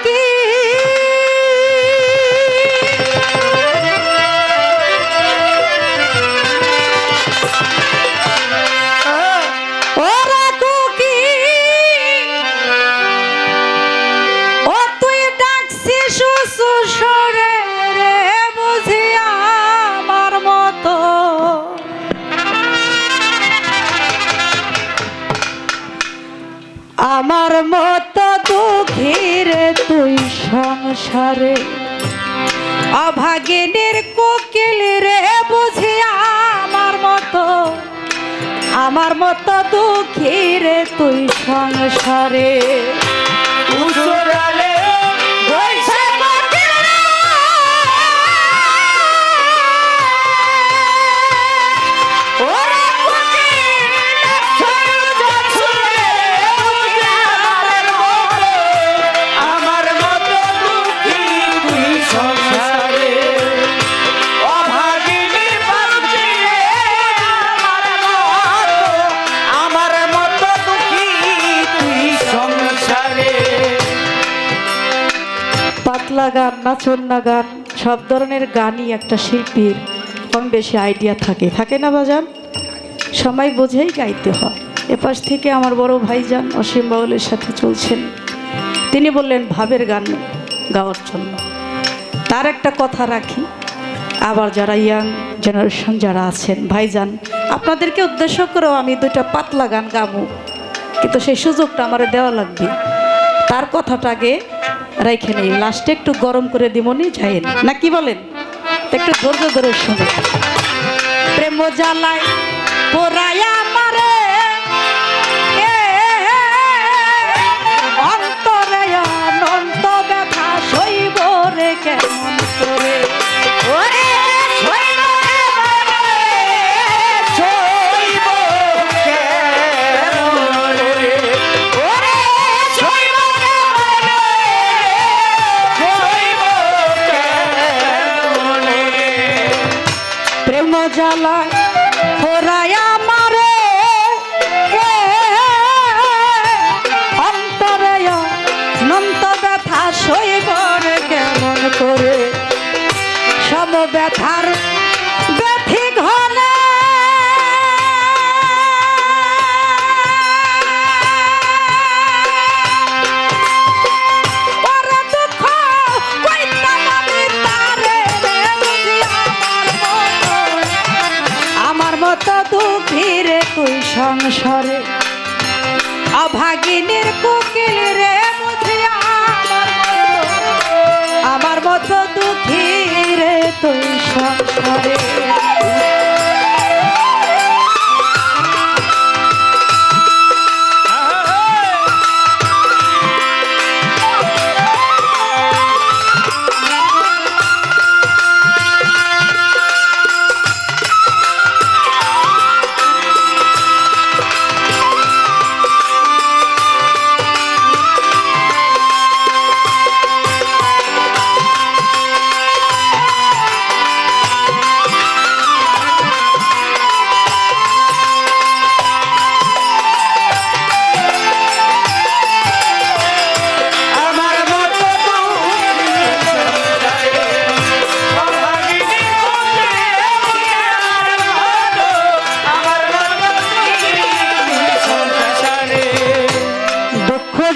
কি ওরা কুকি ও তুই ডাকছিস সুসরে রে বুঝি আমার মতো আমার মতো দুঃখীর তুই সংসারে অভাগিনীর কোকিল রে বুঝি আমার মতো দুঃখীর তুই সংসারে উসরালে পাতলা গান নাচন্না গান সব ধরনের গানই একটা শিল্পীর কম বেশি আইডিয়া থাকে না বাজান সময় বুঝেই গাইতে হয়। এপাশ থেকে আমার বড় ভাইজান অসীম বাউলের সাথে চলছেন, তিনি বললেন ভাবের গান গাওয়ার জন্য। তার একটা কথা রাখি, আবার যারা ইয়াং জেনারেশন যারা আছেন ভাইজান আপনাদেরকে উদ্দেশ্য করেও আমি দুইটা পাতলা গান গাবো, কিন্তু সেই সুযোগটা আমার দেওয়া লাগবে। তার কথাটা আগে রাইখে নেই, লাস্টে একটু গরম করে দিমনি যাইন না কি বলেন? একটু ধৈর্য ধরে শুনে। প্রেম জ্বালায় পোড়ায়া মারে অন্তরে অনন্ত ব্যথা সইব রে কেমন করে জ্বালায় পোড়ায়া মারে অন্তরে অনন্ত ব্যথা সইব রে কেমন করে সম ব্যথার ব্যথি ঘনে দুঃখীর তুই সংসারে অভাগিনীর কোকিল রে বুঝি আমার মতো দুঃখীর তুই সংসারে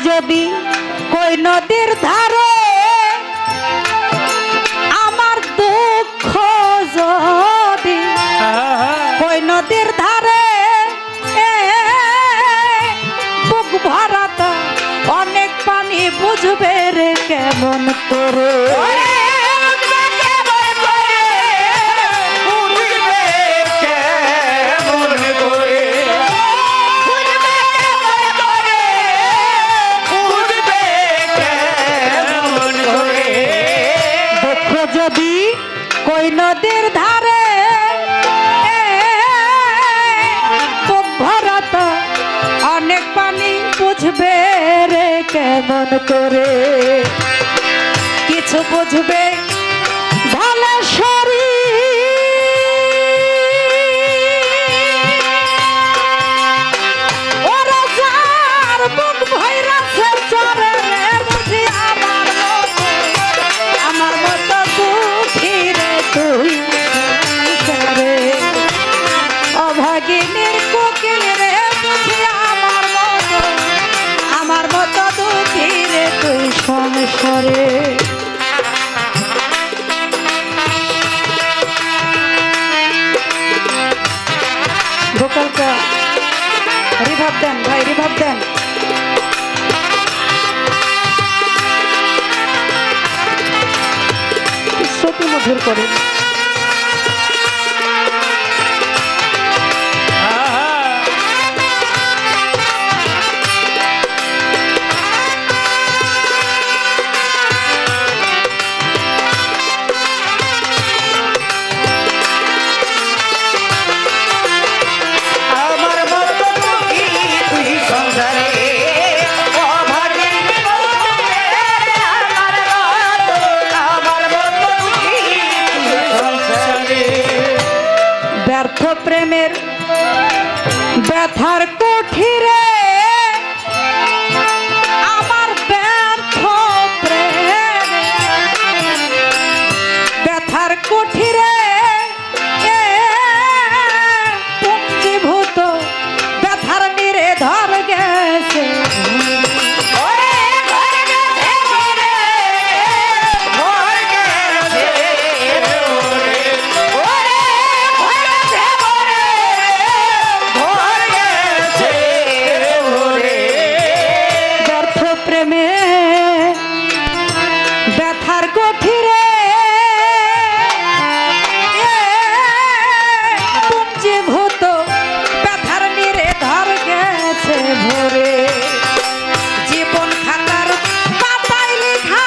যদি কই নদীর ধারে আমার দুঃখ যদি কই নদীর ধারে বুক ভরাতা অনেক পানি বুঝবে রে কেমন করে যদি কই নদীর ধারে ভরাত অনেক পানি বুঝবে রে কেমন করে কিছু বুঝবে ভালো ওরা যার বুক ভৈরা চরে বুঝি আমার করে। ব্যর্থ প্রেমের ব্যথার কুঠিরে আমার ব্যর্থ প্রেমের ব্যথার কুঠিরে পুঞ্জীভূত ব্যথার নিরে ধর গেছে। ব্যথার গভীরে পুঞ্জীভূত ব্যথার নিরে ধর গেছে ভরে। জীবন খাতার পাতায় লেখা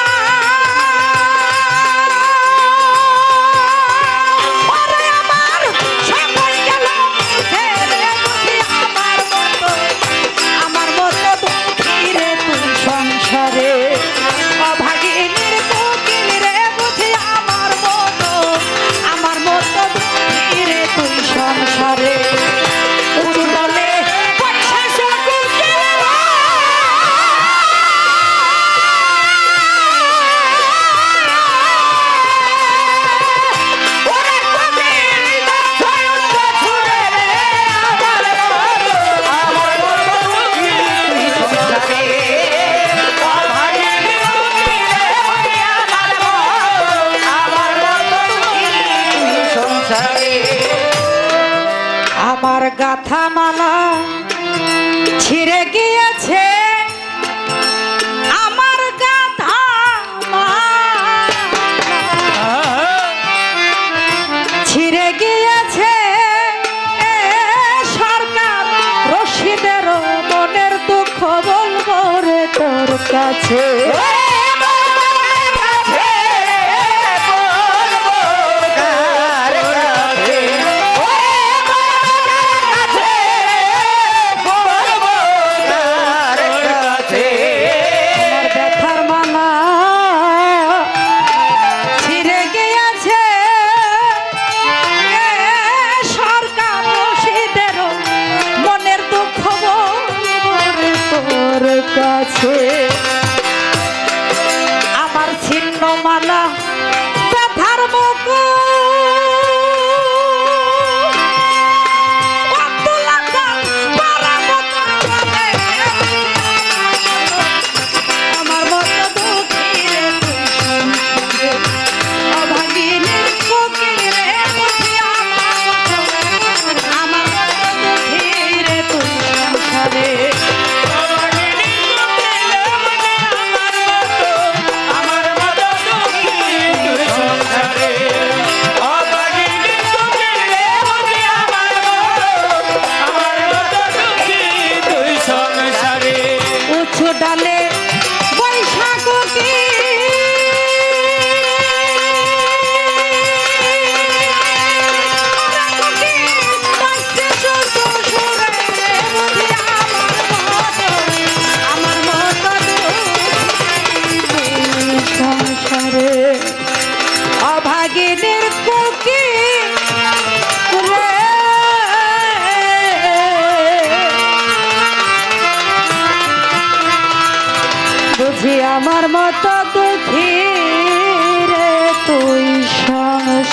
আমার সকল গেল ছেড়ে বুঝি আমার মতো দুঃখী রে তুই সংসারে। অভাগিনীর কোকিল রে বুঝি আমার মতো দুঃখী রে তুই সংসারে। উড়লে পয়সা সকলকে ওরে কোকিল ছয়টা ছুড়ে রে আমার মতো দুঃখী তুই সংসারে। আমার গাথা মালা ছিঁড়ে গিয়েছে, আমার গাথা ছিঁড়ে গিয়েছে। সরকার রশিদের মনের দুঃখ বলবো রে তোর কাছে। আমার ছিন্ন মালা ব্যথার মুকুট আমার মতো দুঃখী রে তুই সংসারে। অভাগিনীর কোকিল রে বুঝি আমার মতো দুঃখী রে তুই সংসারে। ডালে বৈশাখ কি আমার মতো সংসারে। অভাগিনীর কুকি বুঝি আমার মতো দুঃখী রে তুই সংসারে।